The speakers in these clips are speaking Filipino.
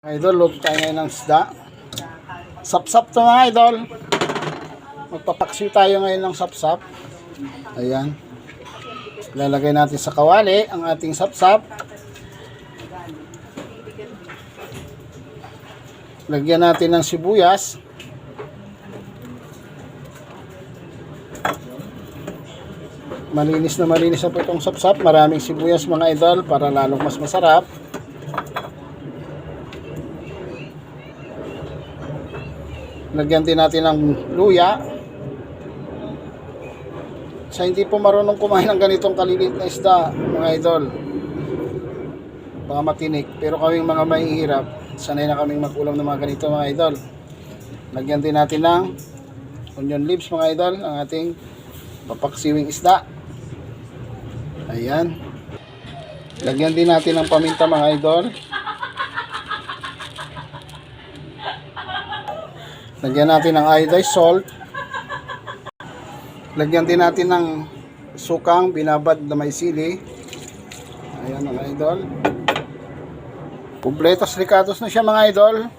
Idol, luto tayo ngayon ng isda. Sapsap to mga idol. Magpapaksiw tayo ngayon ng sapsap. Ayan. Lalagay natin sa kawali ang ating sapsap. Lagyan natin ng sibuyas. Malinis na po itong sapsap. Maraming sibuyas mga idol para lalong mas masarap. Lagyan din natin ng luya. Sa hindi po marunong kumain ng ganitong kaliliit na isda, mga idol, baka matinik. Pero kaming mga mahihirap, sanay na kaming mag-ulam ng mga ganito mga idol. Lagyan din natin ng onion leaves mga idol, ang ating papaksiwing isda. Ayan. Lagyan din natin ng paminta mga idol. Lagyan natin ng iodized salt. Lagyan din natin ng sukang binabad na may sili. Ayan mga idol. Kumpletos ricatos na siya mga idol.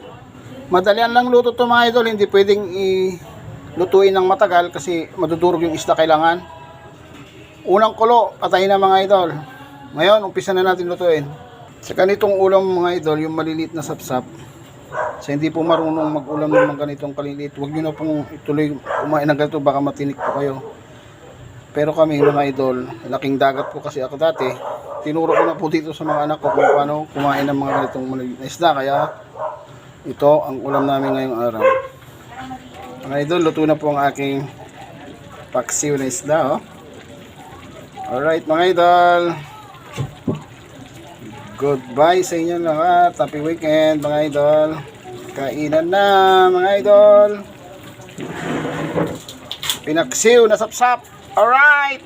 Madalian lang luto to mga idol. Hindi pwedeng lutuin ng matagal kasi madudurog yung isda kailangan. Unang kulo, patay na mga idol. Ngayon, umpisa na natin lutuin. Sa ganitong ulam mga idol, yung maliliit na sapsap. Sa hindi po marunong mag-ulam ng mga ganitong kaliliit, huwag nyo na pong ituloy kumain ng ganito, baka matinik po kayo. Pero kami mga idol, laking dagat po kasi ako dati, tinuro ko na po dito sa mga anak ko kung paano kumain ng mga ganitong maliliit na isda. Kaya ito ang ulam namin ngayong araw. Mga idol, luto na po ang aking paksiw na isda. Alright mga idol, goodbye sa inyo lahat. Happy weekend mga idol. Kainan na mga idol. Pinaksiw na sapsap. Alright.